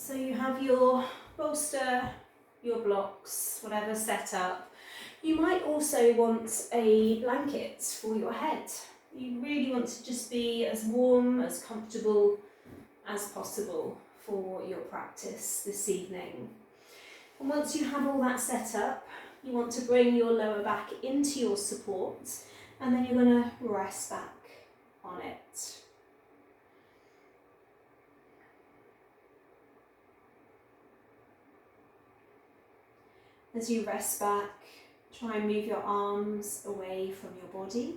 So you have your bolster, your blocks, whatever set up. You might also want a blanket for your head. You really want to just be as warm, as comfortable as possible for your practice this evening. And once you have all that set up, you want to bring your lower back into your support, and then you're going to rest back on it. As you rest back, try and move your arms away from your body,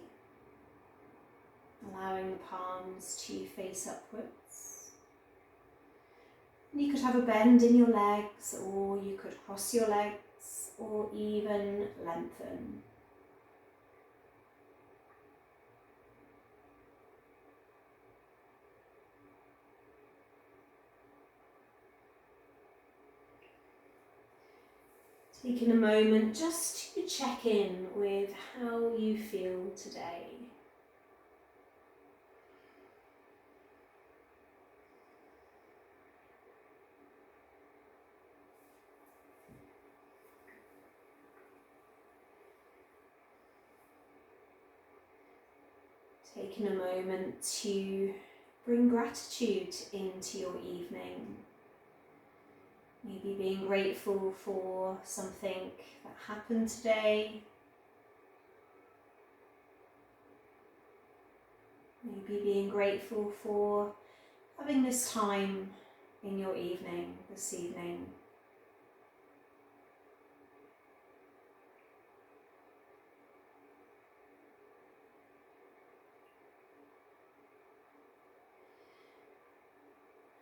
allowing the palms to face upwards. You could have a bend in your legs, or you could cross your legs, or even lengthen. Taking a moment just to check in with how you feel today. Taking a moment to bring gratitude into your evening. Maybe being grateful for something that happened today. Maybe being grateful for having this time in your evening, this evening.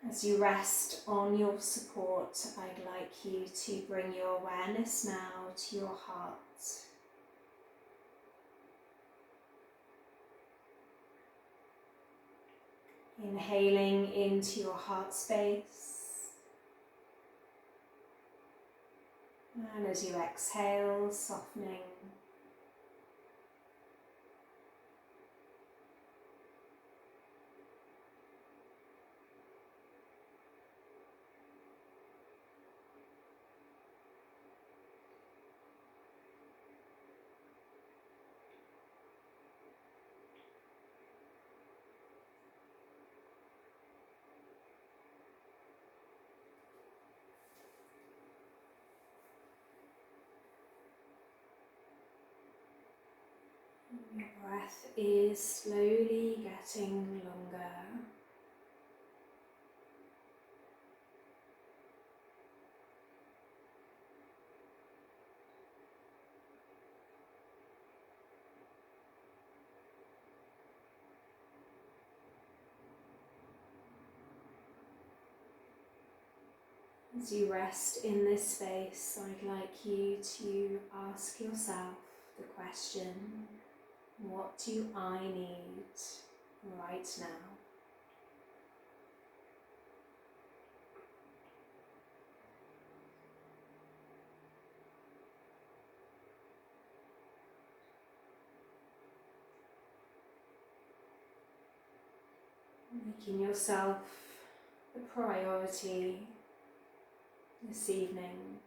As you rest on your support, I'd like you to bring your awareness now to your heart. Inhaling into your heart space. And as you exhale, softening. Your breath is slowly getting longer. As you rest in this space, I'd like you to ask yourself the question, what do I need right now? Making yourself the priority this evening.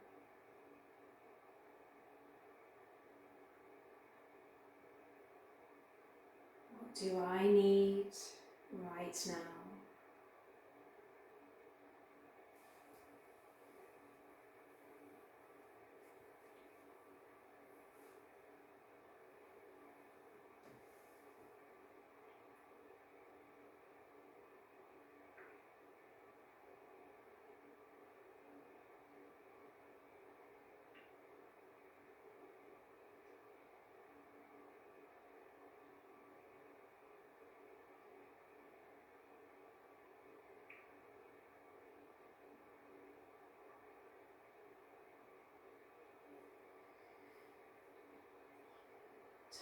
What do I need right now?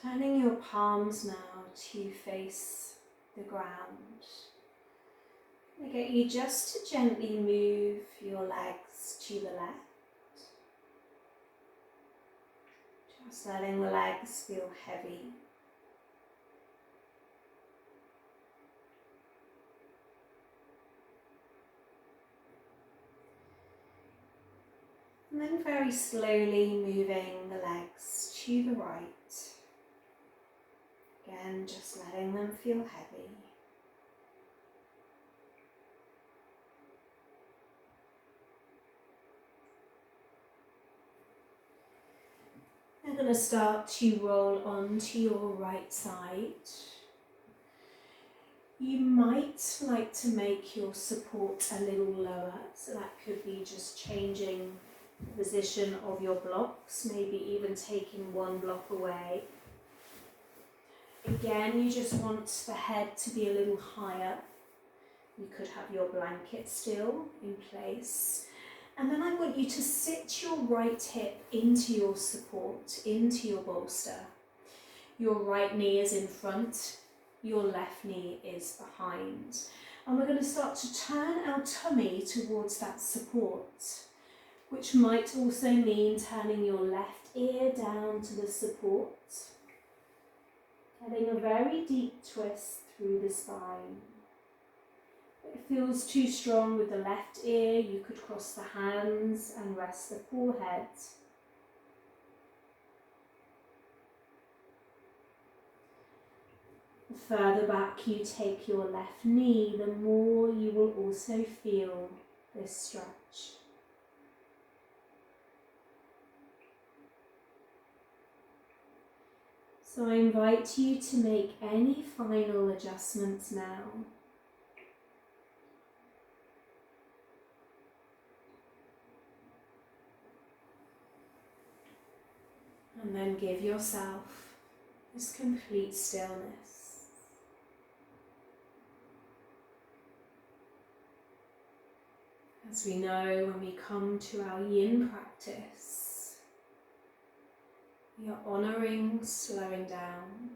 Turning your palms now to face the ground. I get you just to gently move your legs to the left. Just letting the legs feel heavy. And then very slowly moving the legs to the right. Again, just letting them feel heavy. You're going to start to roll onto your right side. You might like to make your support a little lower, so that could be just changing the position of your blocks, maybe even taking one block away. Again, you just want the head to be a little higher. You could have your blanket still in place. And then I want you to sit your right hip into your support, into your bolster. Your right knee is in front, your left knee is behind. And we're going to start to turn our tummy towards that support, which might also mean turning your left ear down to the support. Getting a very deep twist through the spine. If it feels too strong with the left ear, you could cross the hands and rest the forehead. The further back you take your left knee, the more you will also feel this stretch. So I invite you to make any final adjustments now. And then give yourself this complete stillness. As we know, when we come to our yin practice, we are honouring slowing down.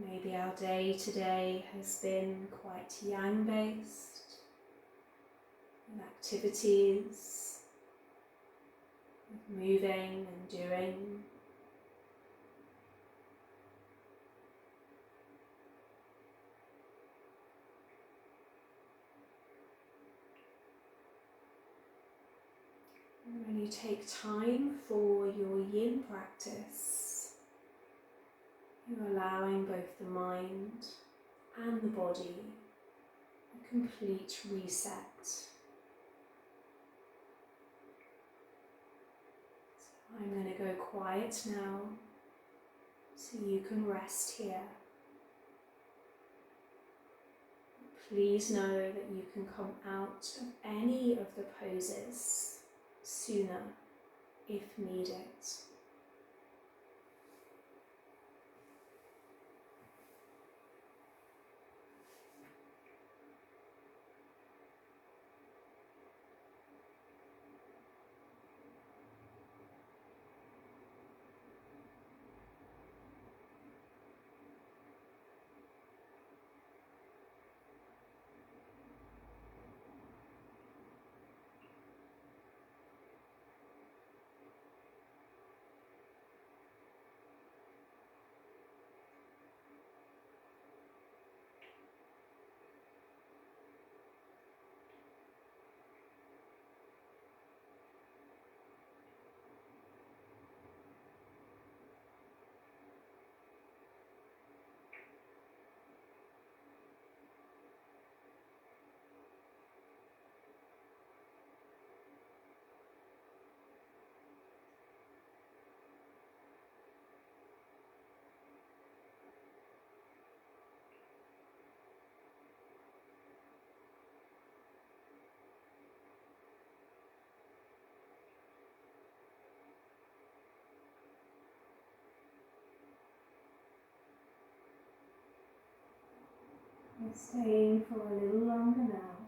Maybe our day today has been quite yang based, with activities, with moving and doing. And when you take time for your yin practice, you're allowing both the mind and the body a complete reset. So I'm going to go quiet now so you can rest here. Please know that you can come out of any of the poses sooner if needed. And staying for a little longer now.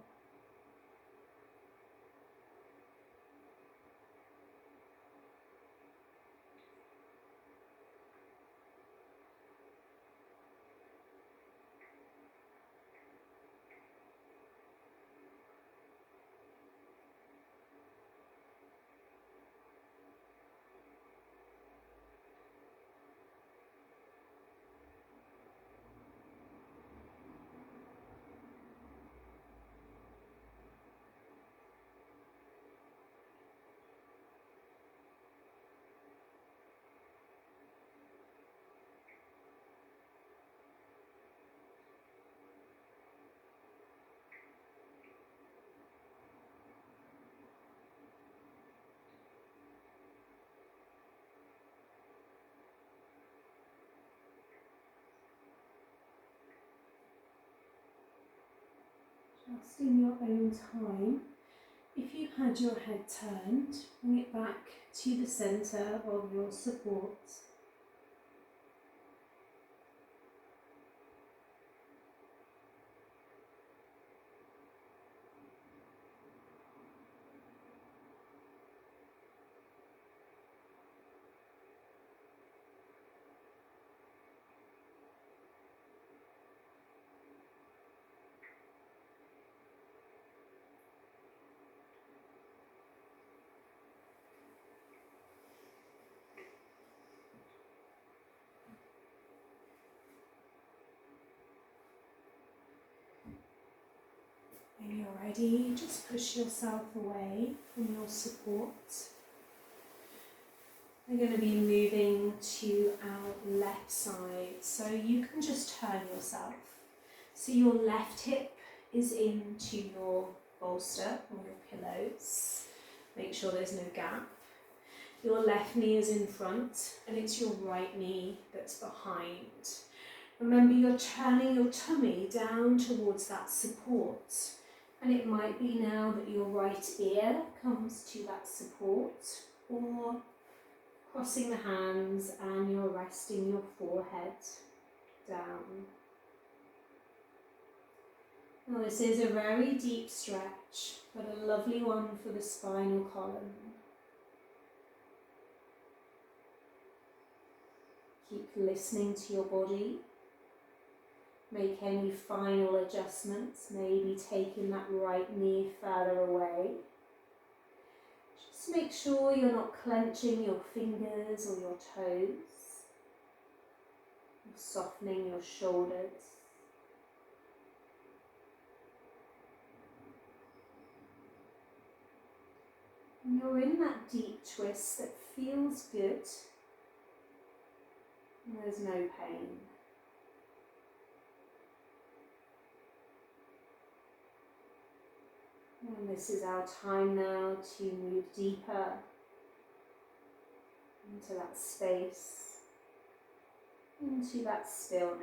just in your own time, if you had your head turned, bring it back to the centre of your support. When you're ready, just push yourself away from your support. We're going to be moving to our left side, so you can just turn yourself. So your left hip is into your bolster or your pillows. Make sure there's no gap. Your left knee is in front and it's your right knee that's behind. Remember, you're turning your tummy down towards that support. And it might be now that your right ear comes to that support, or crossing the hands and you're resting your forehead down. Now this is a very deep stretch, but a lovely one for the spinal column. Keep listening to your body. Make any final adjustments, maybe taking that right knee further away. Just make sure you're not clenching your fingers or your toes. You're softening your shoulders. And you're in that deep twist that feels good. And there's no pain. And this is our time now to move deeper into that space, into that stillness.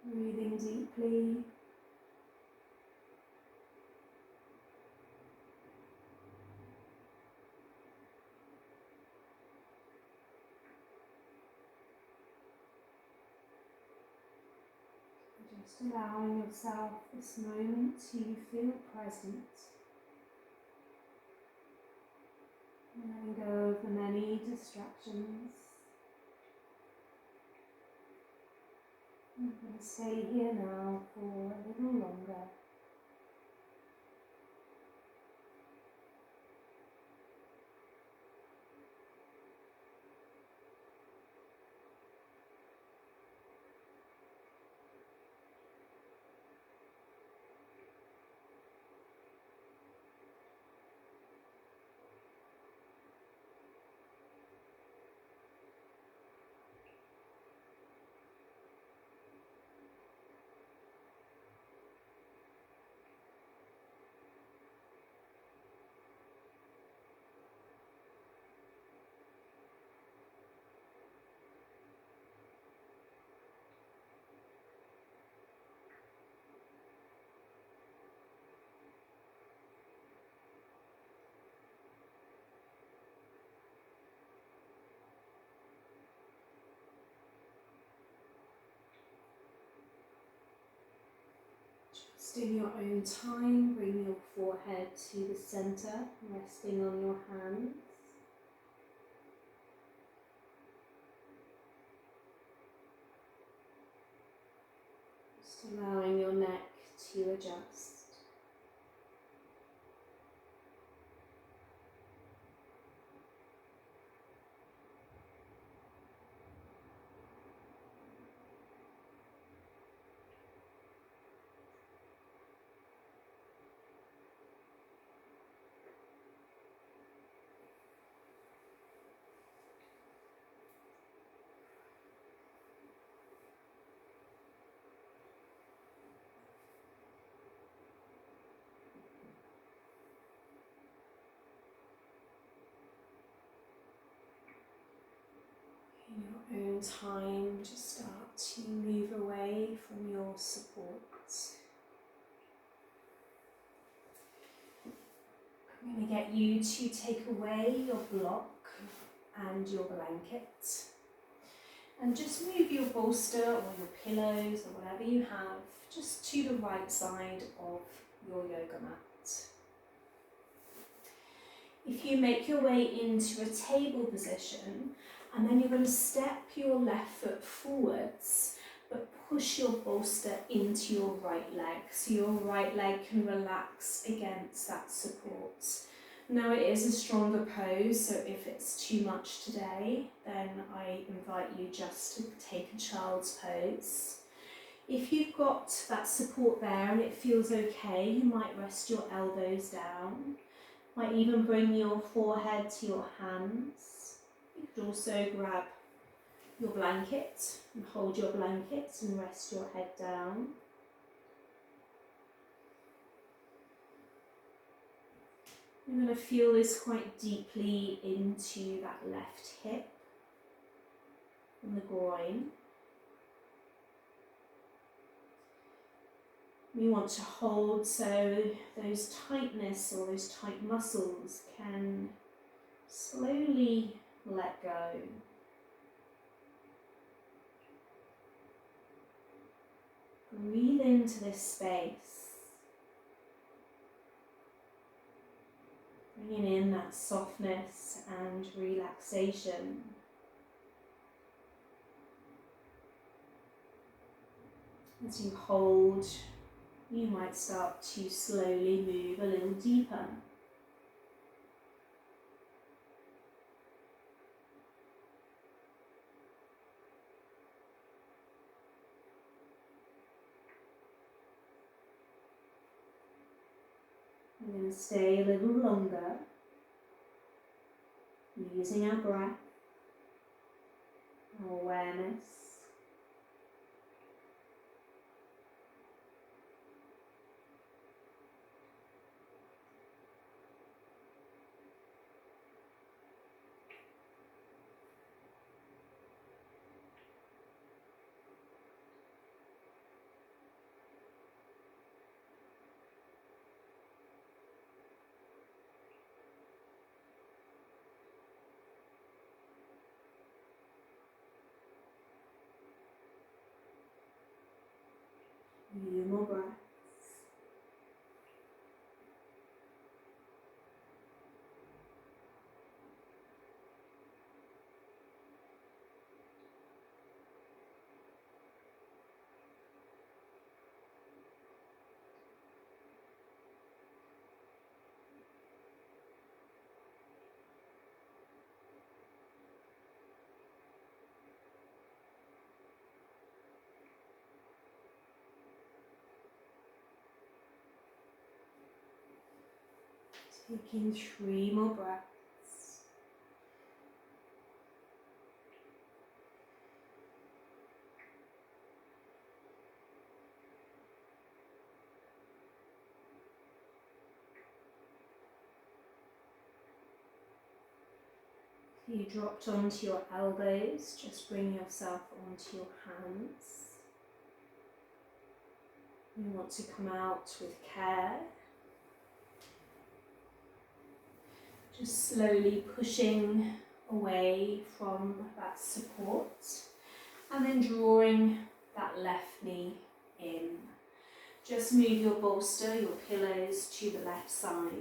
Breathing deeply. Just allowing yourself this moment to feel present. Letting go of the many distractions. I'm going to stay here now for a little longer. Just in your own time, bring your forehead to the centre, resting on your hands. Just allowing your neck to adjust. In your own time, just start to move away from your support. I'm going to get you to take away your block and your blanket and just move your bolster or your pillows or whatever you have just to the right side of your yoga mat. If you make your way into a table position, and then you're going to step your left foot forwards, but push your bolster into your right leg, so your right leg can relax against that support. Now it is a stronger pose, so if it's too much today, then I invite you just to take a child's pose. If you've got that support there and it feels okay, you might rest your elbows down, might even bring your forehead to your hands. You could also grab your blanket and hold your blanket and rest your head down. You're going to feel this quite deeply into that left hip and the groin. We want to hold so those tightness or those tight muscles can slowly let go. Breathe into this space, bringing in that softness and relaxation. As you hold, you might start to slowly move a little deeper. We're going to stay a little longer, using our breath, our awareness. Few more breaths. Taking 3 more breaths. If you dropped onto your elbows, just bring yourself onto your hands. You want to come out with care. Just slowly pushing away from that support and then drawing that left knee in. Just move your bolster, your pillows to the left side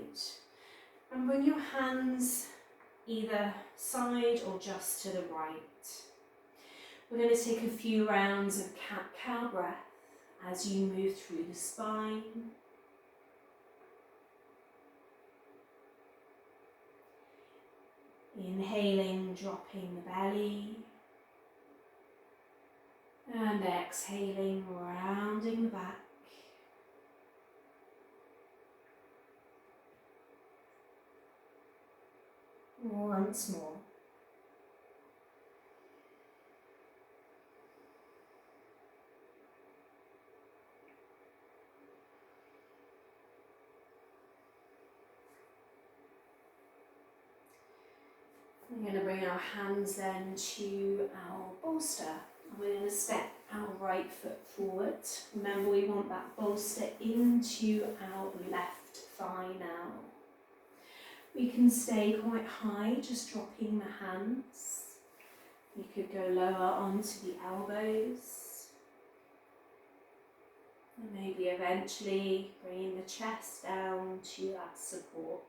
and bring your hands either side or just to the right. We're going to take a few rounds of cat-cow breath as you move through the spine. Inhaling, dropping the belly. And exhaling, rounding the back. Once more. We're going to bring our hands then to our bolster. And we're going to step our right foot forward. Remember, we want that bolster into our left thigh now. We can stay quite high, just dropping the hands. You could go lower onto the elbows. And maybe eventually bringing the chest down to that support.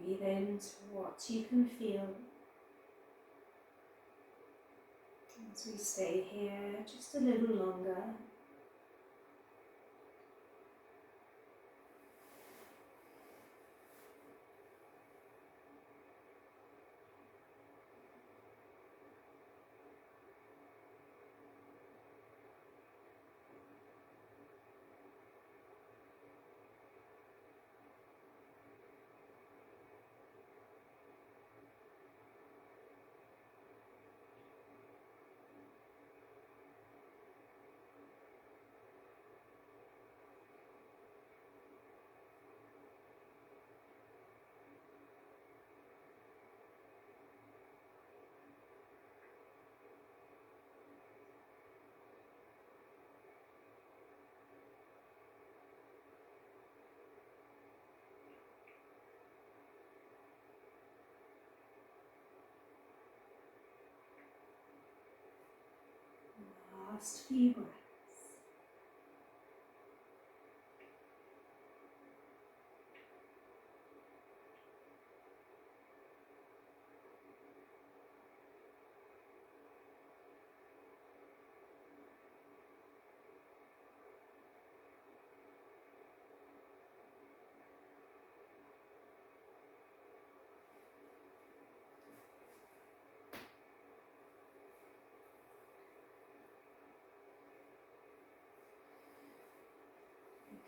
Breathe into what you can feel. As we stay here just a little longer. Last few breaths.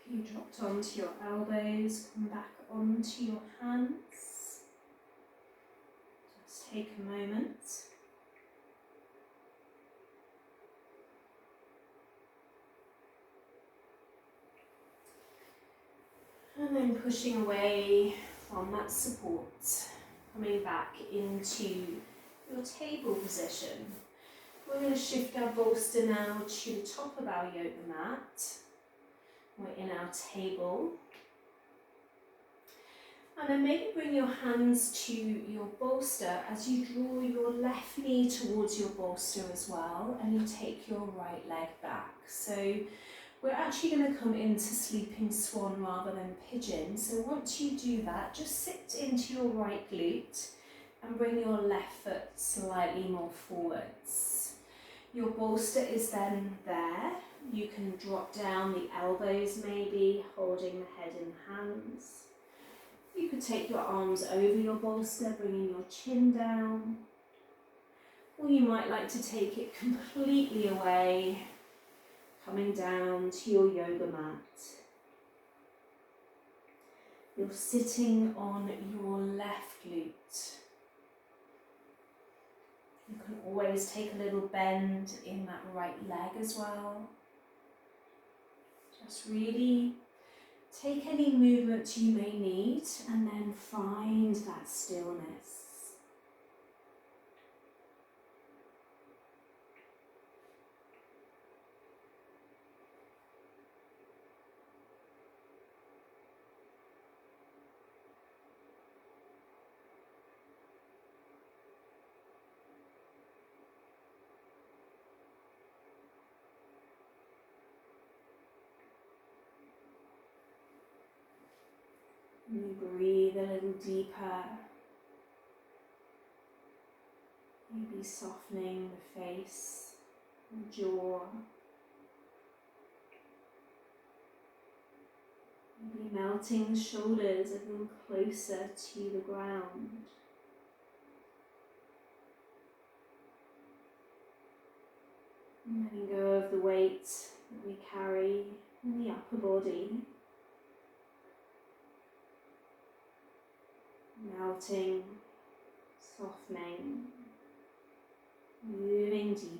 You dropped onto your elbows, come back onto your hands. Just take a moment. And then pushing away from that support, coming back into your table position. We're going to shift our bolster now to the top of our yoga mat. We're in our table. And then maybe bring your hands to your bolster as you draw your left knee towards your bolster as well, and you take your right leg back. So we're actually going to come into sleeping swan rather than pigeon. So once you do that, just sit into your right glute and bring your left foot slightly more forwards. Your bolster is then there. You can drop down the elbows maybe, holding the head in hands. You could take your arms over your bolster, bringing your chin down. Or you might like to take it completely away, coming down to your yoga mat. You're sitting on your left glute. You can always take a little bend in that right leg as well. Just really take any movement you may need and then find that stillness. You breathe a little deeper, maybe softening the face, the jaw, maybe melting the shoulders a little closer to the ground. And letting go of the weight that we carry in the upper body. Melting, softening, moving deeper.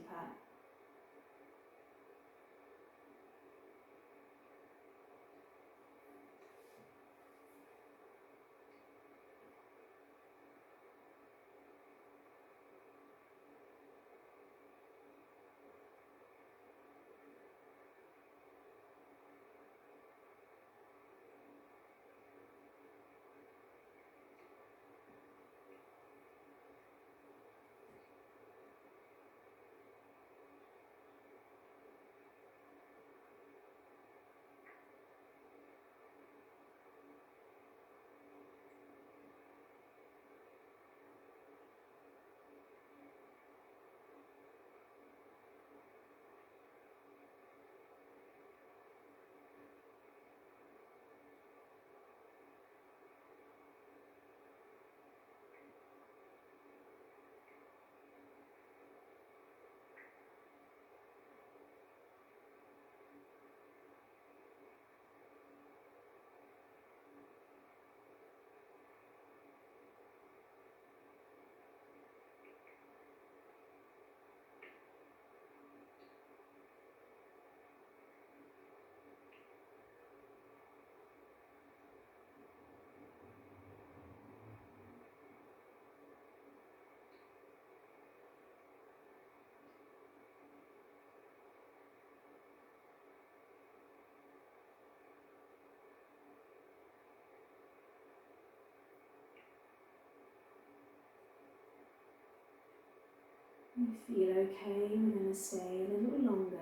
You feel okay, we're going to stay a little longer.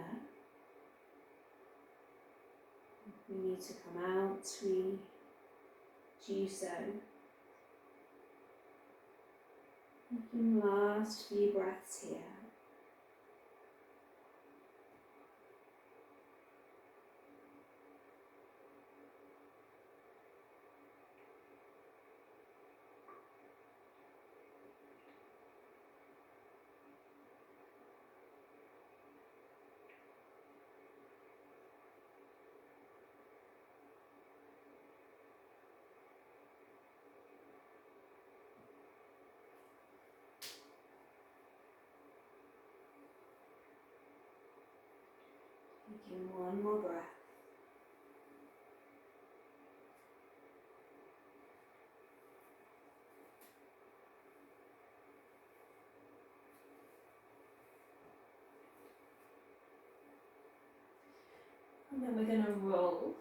If we need to come out, we do so. Taking last few breaths here. Taking one more breath. And then we're going to roll.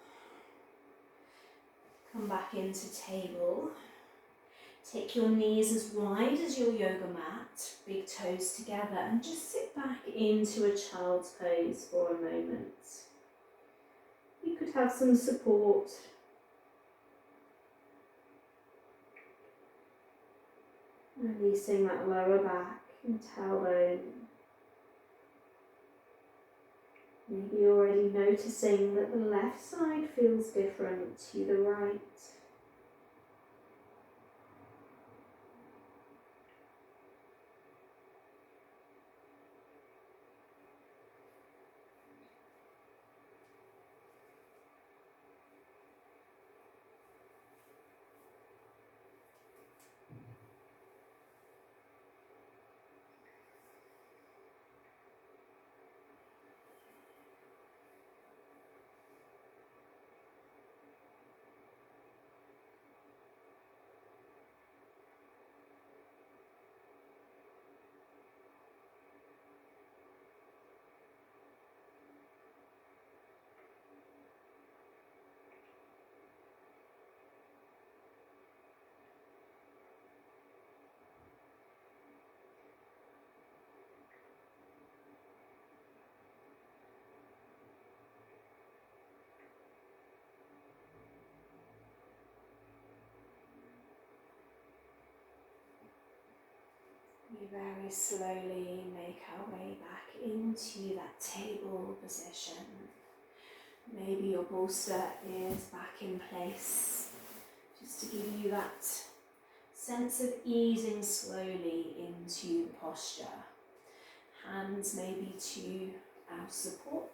Come back into table. Take your knees as wide as your yoga mat, big toes together, and just sit back into a child's pose for a moment. You could have some support. Releasing that lower back and tailbone. Maybe already noticing that the left side feels different to the right. we very slowly make our way back into that table position. Maybe your bolster is back in place, just to give you that sense of easing slowly into the posture. Hands maybe to our support.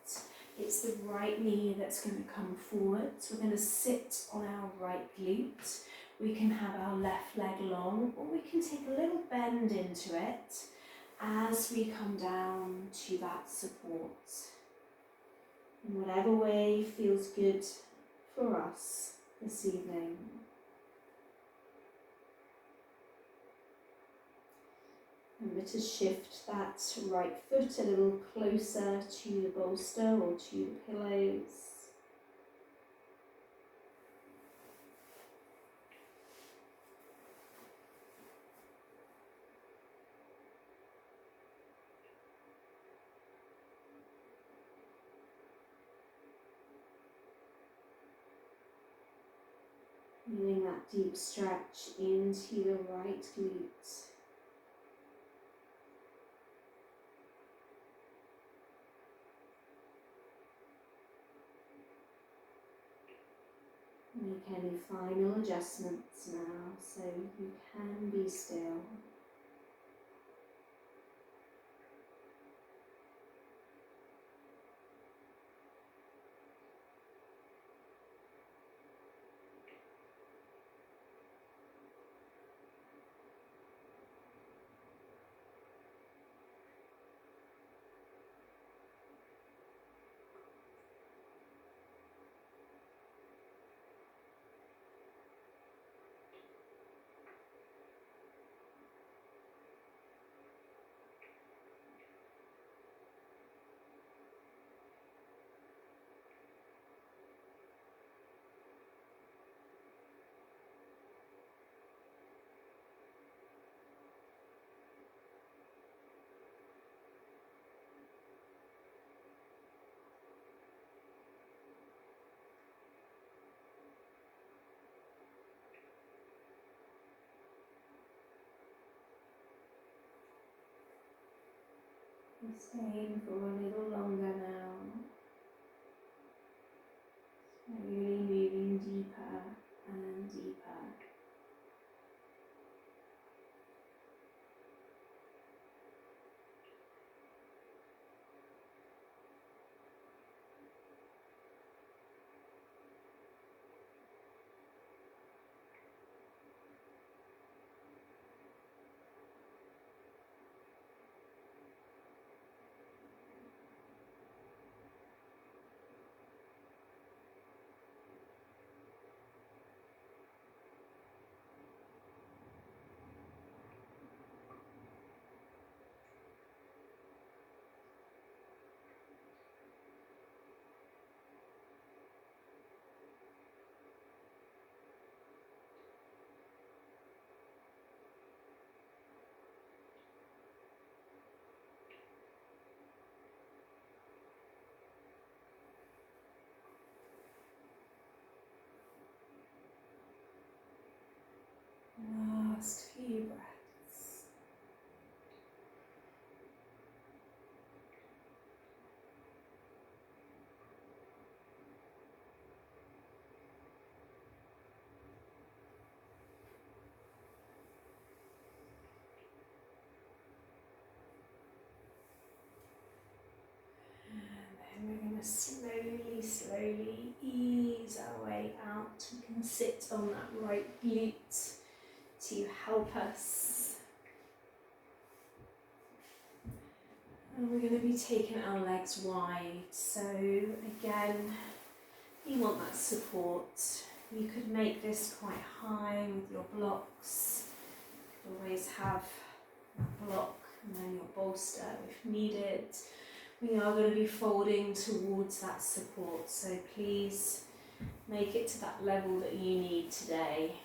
It's the right knee that's going to come forward. So we're going to sit on our right glute. We can have our left leg long, or we can take a little bend into it as we come down to that support. In whatever way feels good for us this evening. Remember to shift that right foot a little closer to the bolster or to the pillows. Feeling that deep stretch into the right glute. Make any final adjustments now, so you can be still. Staying for a little longer now. Slowly moving deeper and deeper. Last few breaths. And then we're going to slowly ease our way out. We can sit on that right glute to help us. And we're going to be taking our legs wide. So again, you want that support. You could make this quite high with your blocks. You could always have that block and then your bolster if needed. We are going to be folding towards that support, so please make it to that level that you need today.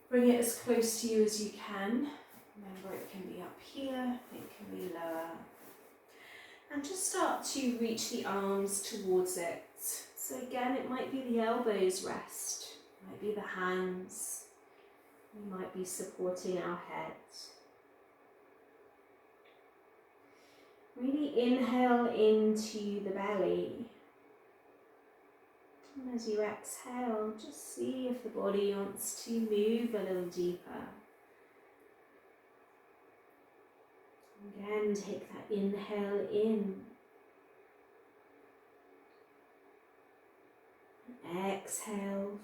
Bring it as close to you as you can. Remember, it can be up here, it can be lower. And just start to reach the arms towards it. So again, it might be the elbows rest, it might be the hands, we might be supporting our head. Really inhale into the belly. And as you exhale, just see if the body wants to move a little deeper. Again, take that inhale in. And exhale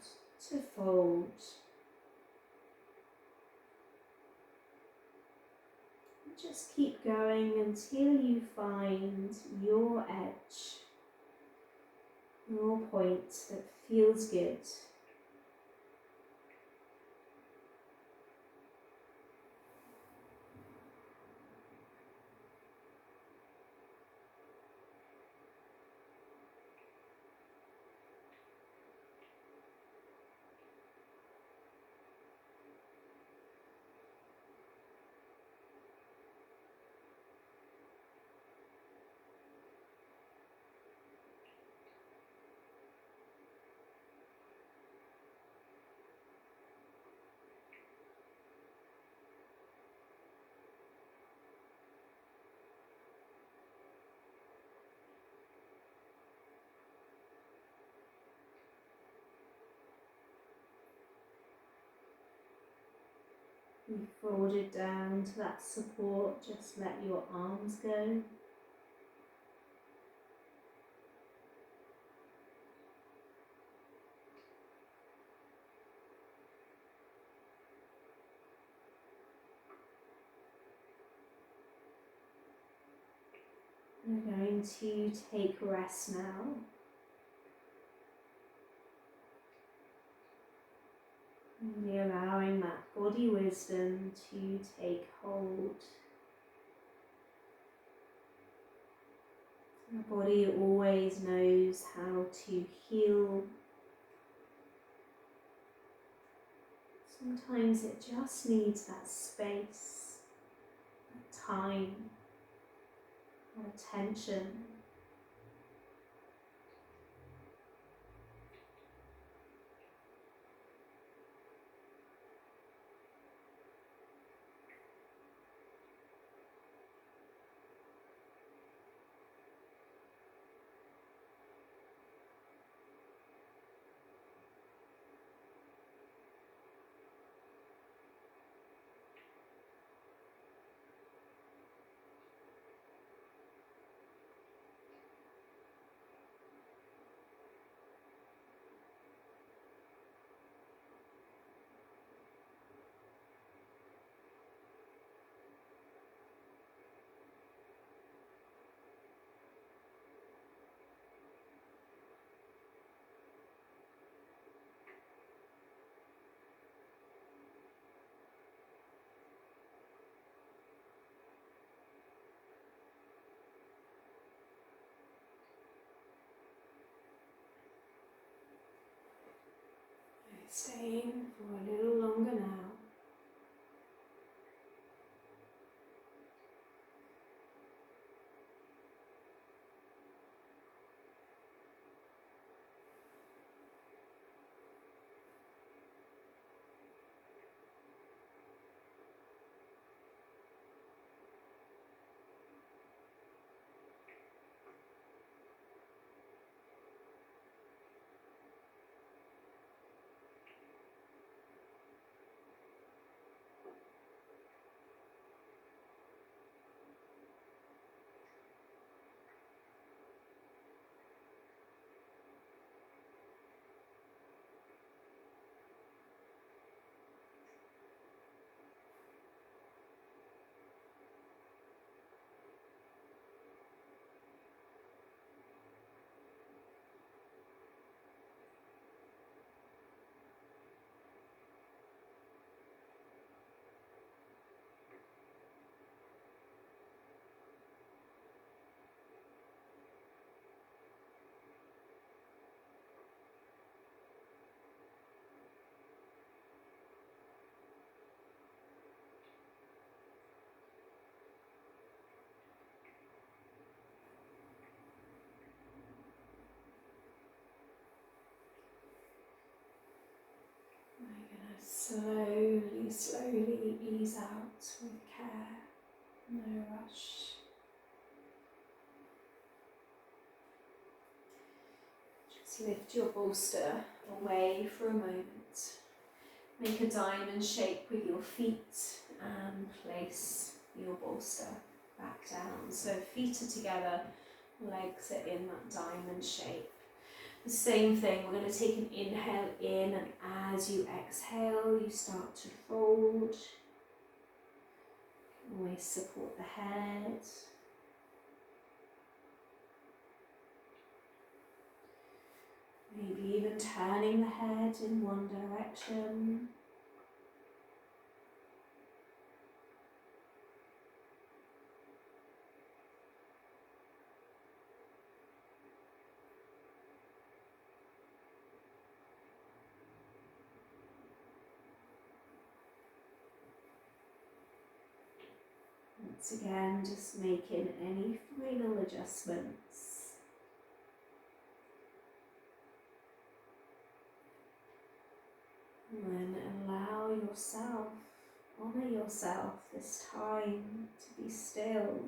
to fold. Just keep going until you find your edge, your point that feels good. You fold it down to that support, just let your arms go. We're going to take rest now. Really allowing that body wisdom to take hold. The body always knows how to heal. Sometimes it just needs that space, that time, that attention. Staying for a little longer now. Slowly, slowly ease out with care, no rush. lift your bolster away for a moment. Make a diamond shape with your feet and place your bolster back down. So feet are together, legs are in that diamond shape. The same thing, we're going to take an inhale in, and as you exhale, you start to fold. Always support the head. Maybe even turning the head in one direction. Once again, just making any final adjustments. And then allow yourself, honour yourself this time to be still.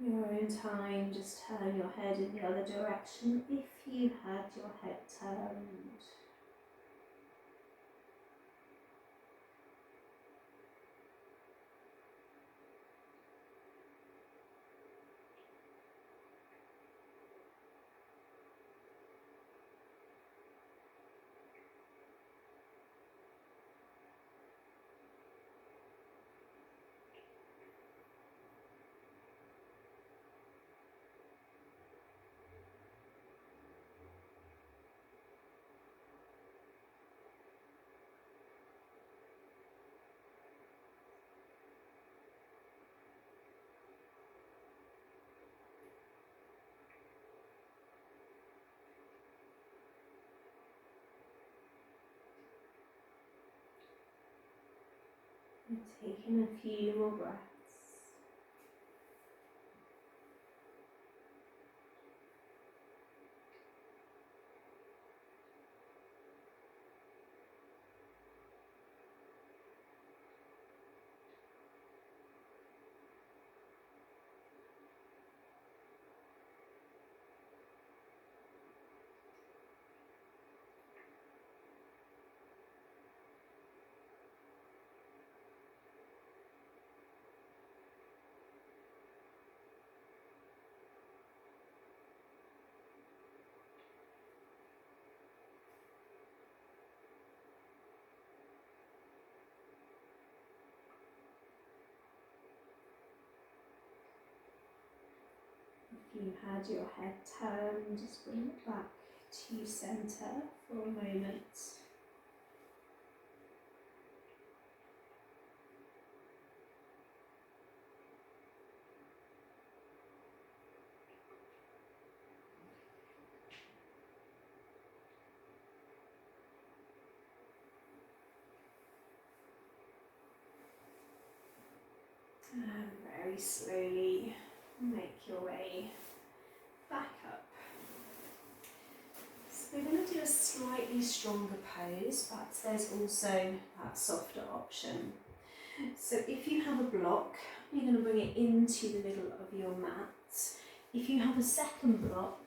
Your own time, just turn your head in the other direction if you had your head turned. And taking a few more breaths. If you had your head turned, just bring it back to centre for a moment. And very slowly make your way back up. So we're going to do a slightly stronger pose, but there's also that softer option. So if you have a block, you're going to bring it into the middle of your mat. If you have a second block,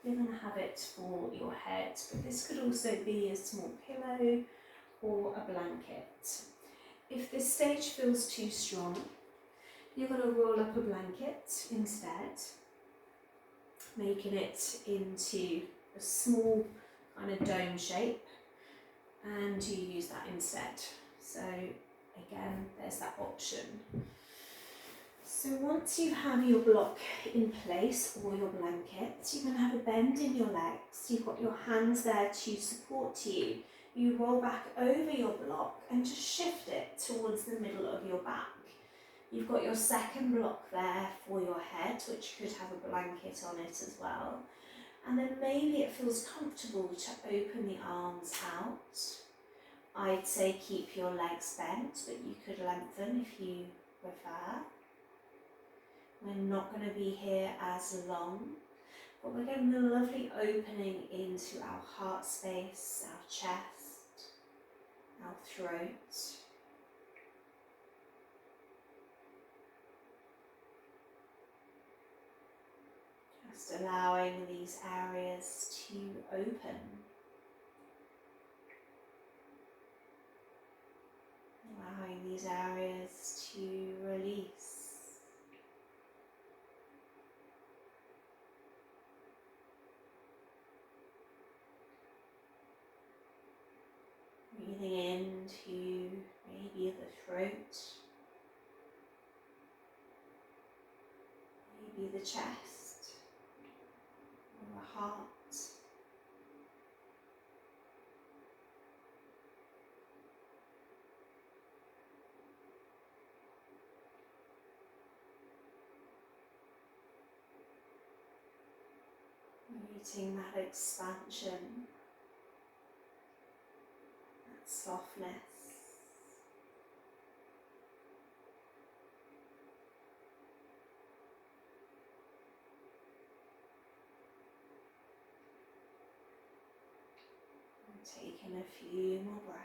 you're going to have it for your head, but this could also be a small pillow or a blanket. If this stage feels too strong, you're going to roll up a blanket instead, making it into a small kind of dome shape, and you use that instead. So again, there's that option. So once you have your block in place or your blanket, you're going to have a bend in your legs. You've got your hands there to support you. You roll back over your block and just shift it towards the middle of your back. You've got your second block there for your head, which could have a blanket on it as well. And then maybe it feels comfortable to open the arms out. I'd say keep your legs bent, but you could lengthen if you prefer. We're not going to be here as long, but we're getting a lovely opening into our heart space, our chest, our throat. Just allowing these areas to open. Allowing these areas to release. Breathing into maybe the throat, maybe the chest, or the heart. Meeting that expansion, that softness. And taking a few more breaths.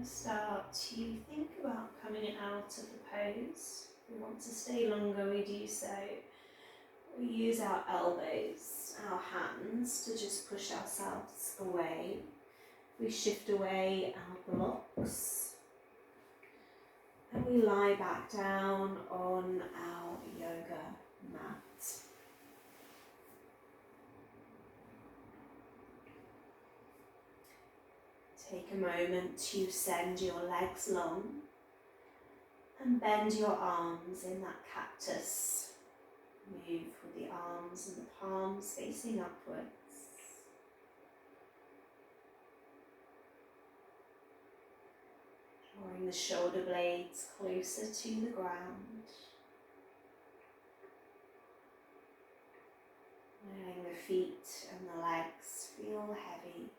Start to think about coming out of the pose. If we want to stay longer, we do so. We use our elbows, our hands to just push ourselves away. We shift away our blocks and we lie back down on our yoga mat. Take a moment to send your legs long and bend your arms in that cactus. Move with the arms and the palms facing upwards. Drawing the shoulder blades closer to the ground. Letting the feet and the legs feel heavy.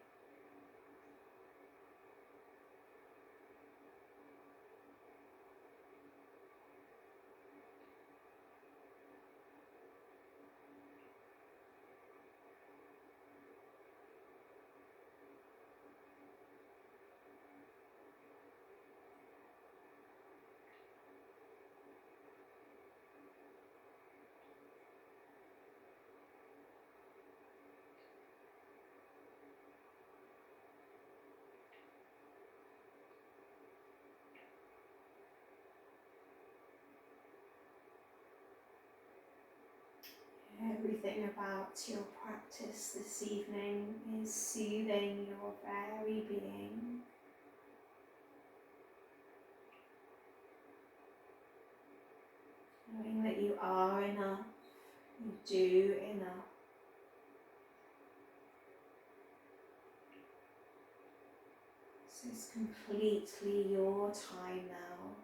Everything about your practice this evening is soothing your very being. do enough. This is completely your time now.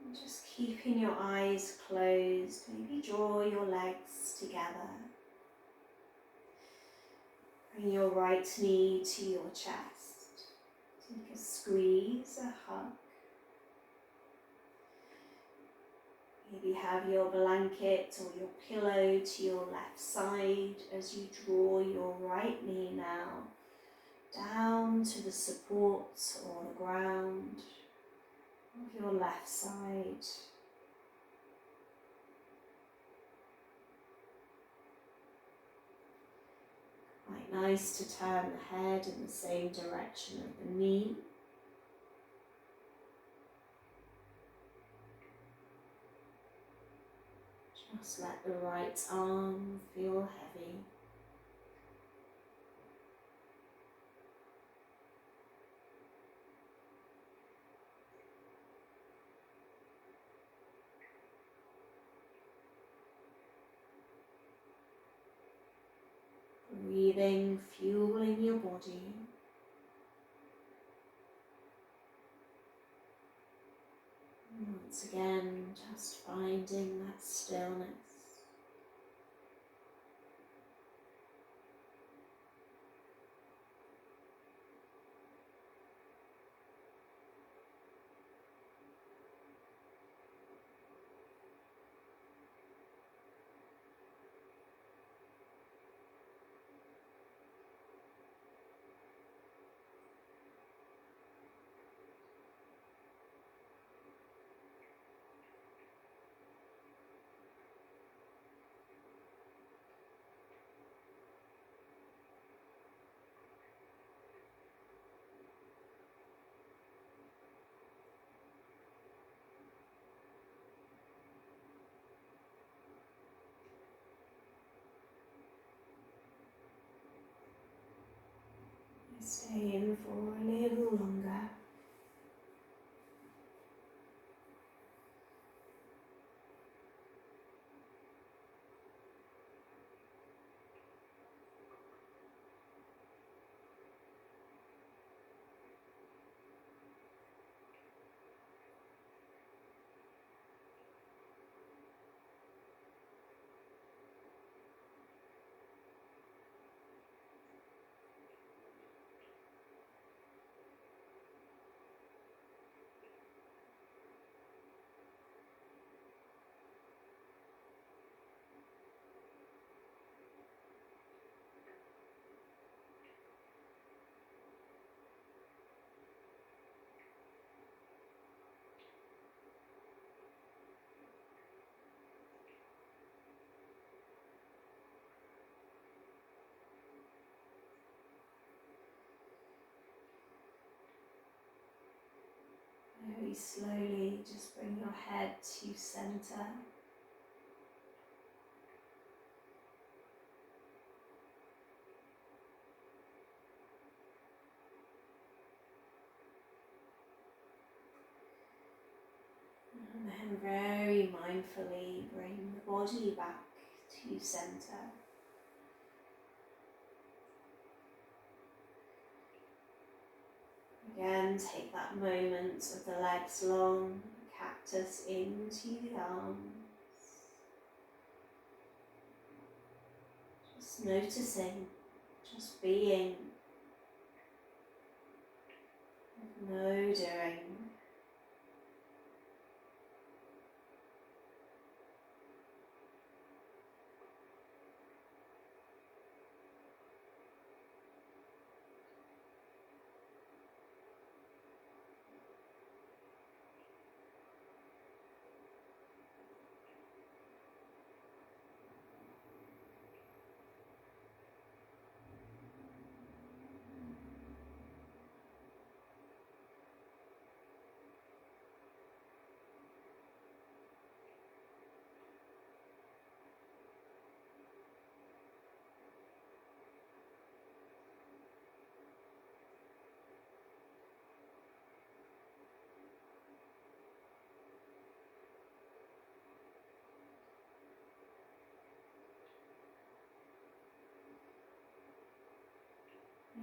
And just keeping your eyes closed, maybe draw your legs together. Bring your right knee to your chest. Take a squeeze, a hug. Maybe have your blanket or your pillow to your left side as you draw your right knee now down to the support or the ground of your left side. Quite nice to turn the head in the same direction of the knee. Just let the right arm feel heavy. Breathing, fueling your body. Once again, just finding that stillness. Stay in for a little longer. Very slowly, just bring your head to center. And then very mindfully bring the body back to center. Again, take that moment of the legs long, cactus into the arms. Just noticing, just being, no doing.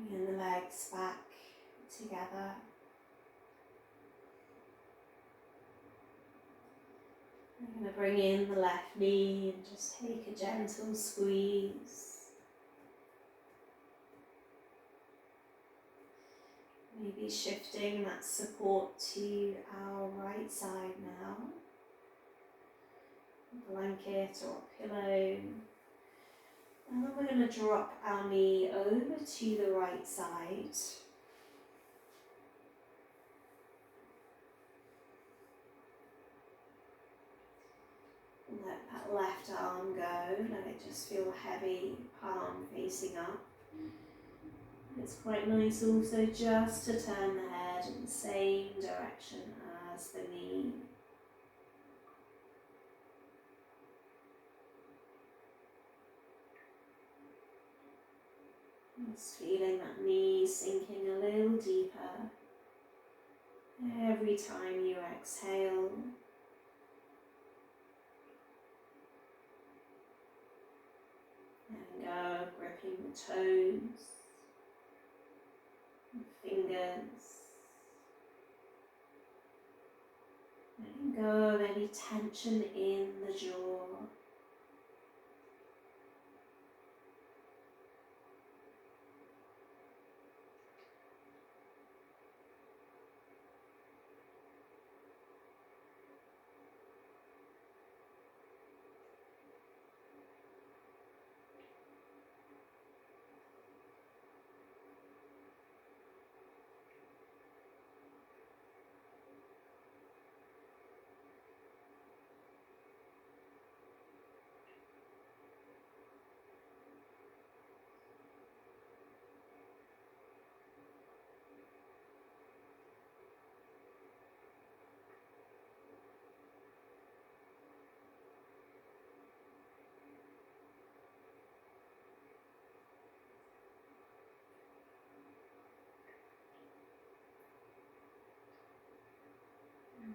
Bringing the legs back together. I'm going to bring in the left knee and just take a gentle squeeze. Maybe shifting that support to our right side now. A blanket or a pillow. And then we're going to drop our knee over to the right side. Let that left arm go, let it just feel heavy, palm facing up. It's quite nice also just to turn the head in the same direction as the knee. Just feeling that knee sinking a little deeper every time you exhale. Letting go, gripping the toes, the fingers. Letting go of any tension in the jaw. And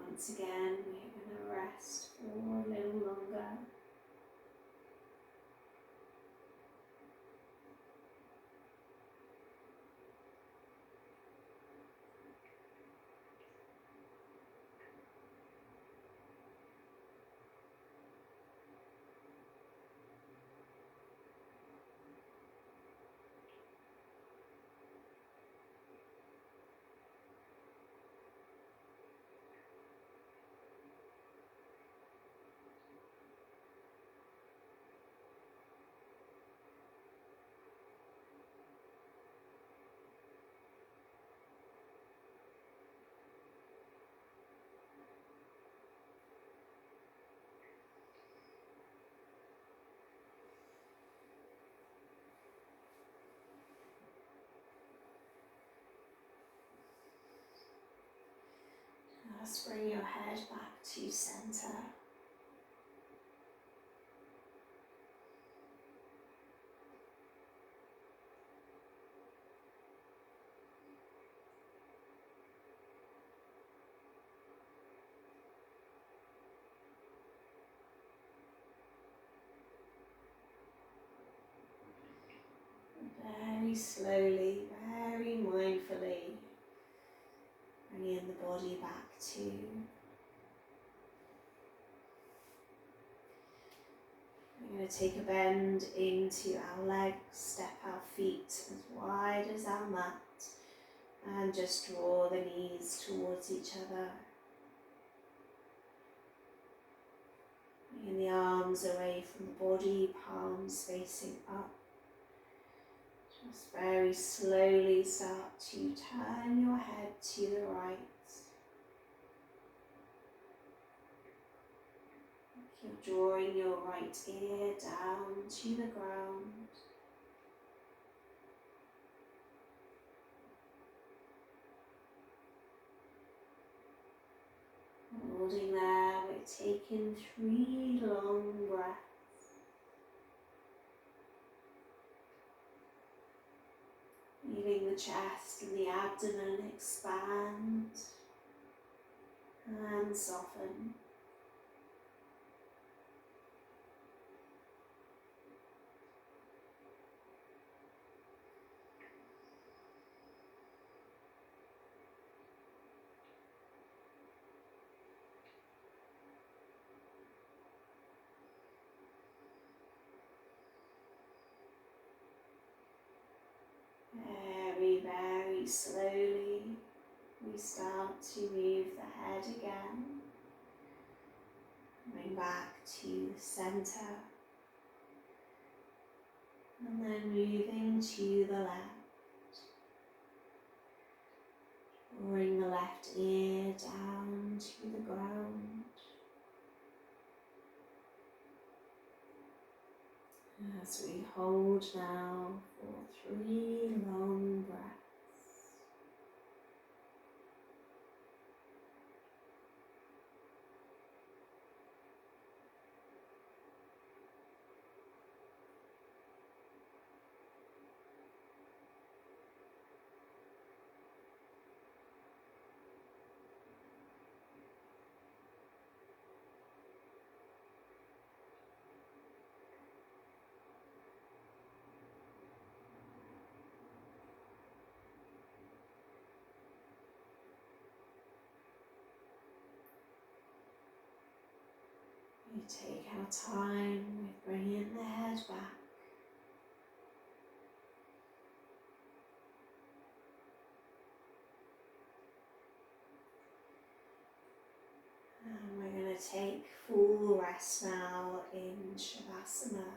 once again, we're going to rest for a little longer. Just bring your head back to center. Very slowly, very mindfully, bringing the body back to we're going to take a bend into our legs, step our feet as wide as our mat, and just draw the knees towards each other. Bringing the arms away from the body, palms facing up. Just very slowly start to turn your head to the right. You're drawing your right ear down to the ground. Holding there, we're taking 3 long breaths. Feeling the chest and the abdomen expand and soften. very slowly we start to move the head again, coming back to the centre, and then moving to the left. Bring the left ear down to the ground. As we hold now for 3 long breaths. We take our time with bringing the head back. And we're going to take full rest now in Shavasana.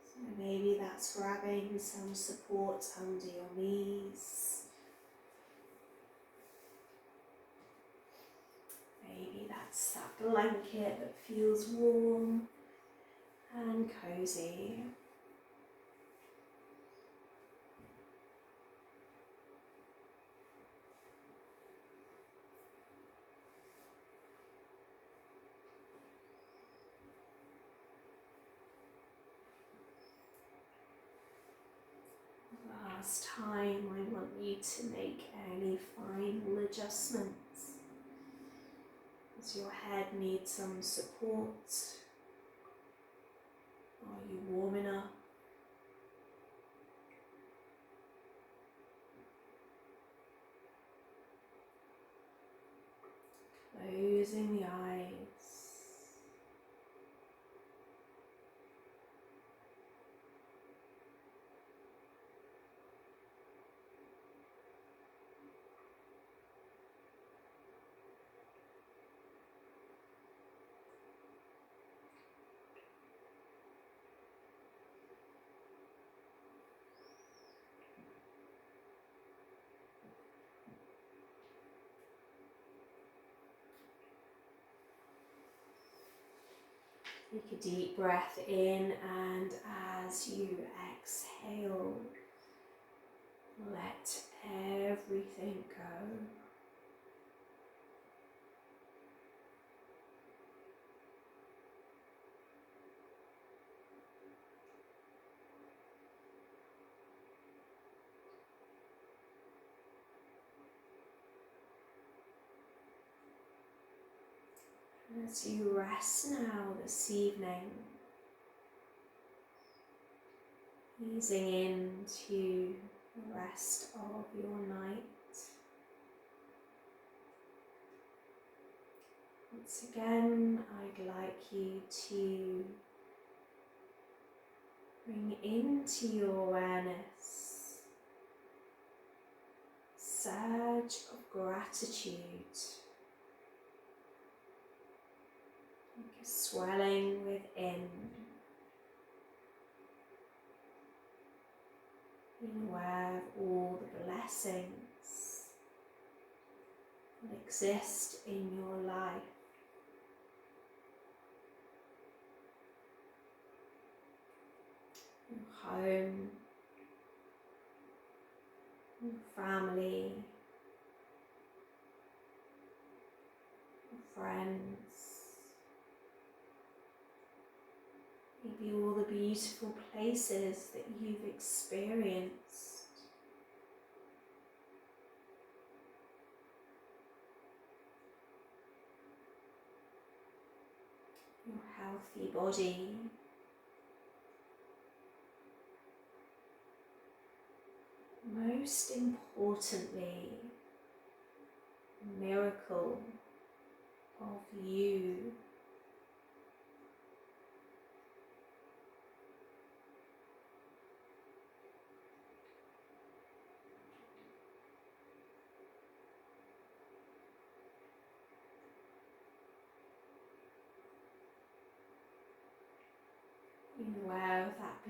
So maybe that's grabbing some support under your knees. Maybe that's that blanket that feels warm and cozy. Last time, I want you to make any final adjustments. Does your head need some support? Are you warm enough? Closing the eyes. Take a deep breath in, and as you exhale, let everything go. As you rest now this evening, easing into the rest of your night. Once again, I'd like you to bring into your awareness a surge of gratitude. Like a swelling within, being aware of all the blessings that exist in your life. Your home, your family, your friends. Maybe all the beautiful places that you've experienced. Your healthy body. Most importantly, the miracle of you.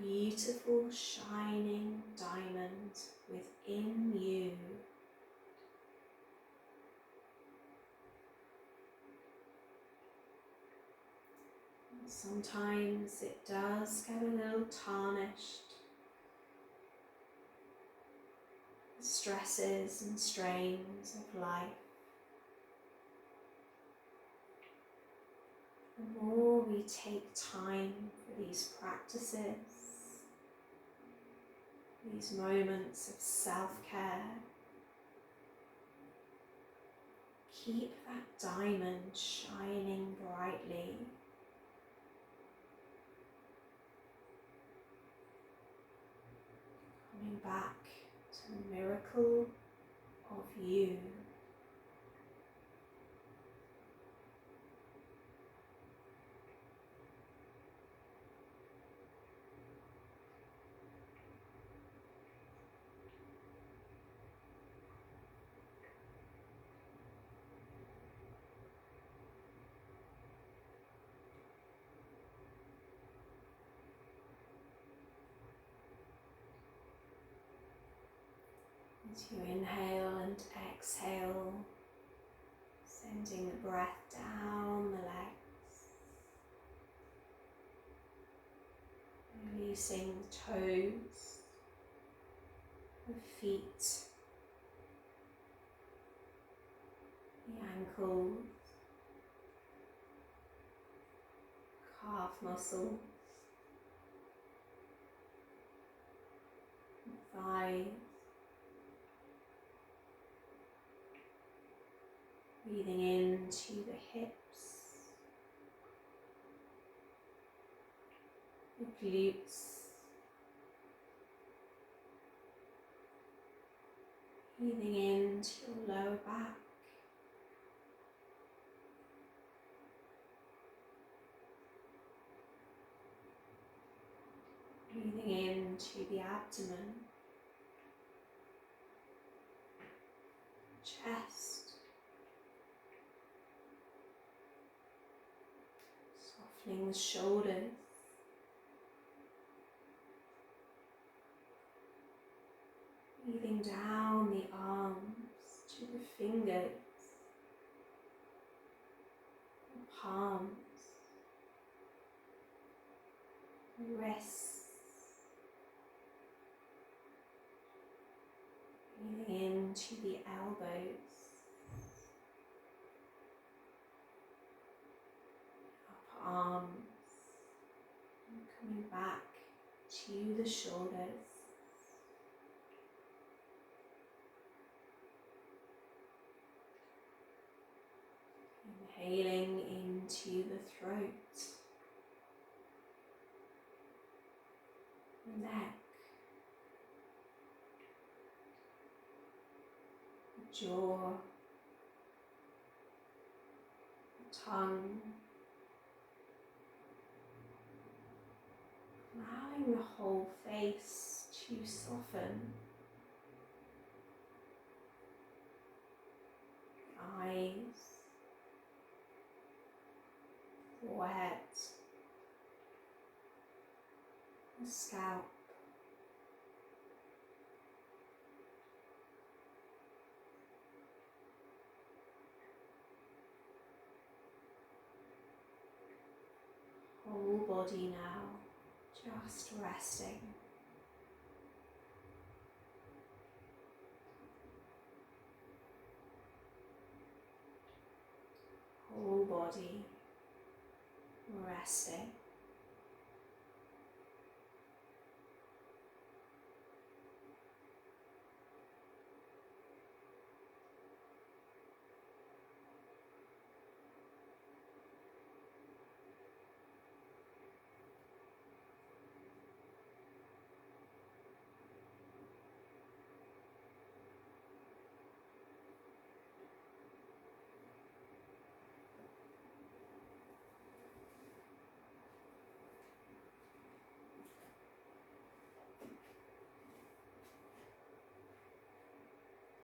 beautiful shining diamond within you. Sometimes it does get a little tarnished. The stresses and strains of life. The more we take time for these practices, these moments of self-care, keep that diamond shining brightly. Coming back to the miracle of you. As you inhale and exhale, sending the breath down the legs, releasing the toes, the feet, the ankles, calf muscles, the thighs. Breathing into the hips, the glutes, breathing into your lower back, breathing into the abdomen, chest, softening the shoulders, breathing down the arms to the fingers, the palms, the wrists, breathing into the elbows, upper arms, and coming back to the shoulders. Inhaling into the throat, the neck, the jaw, the tongue, allowing the whole face to soften, the eyes, forehead, the scalp, whole body now just resting. Whole body resting.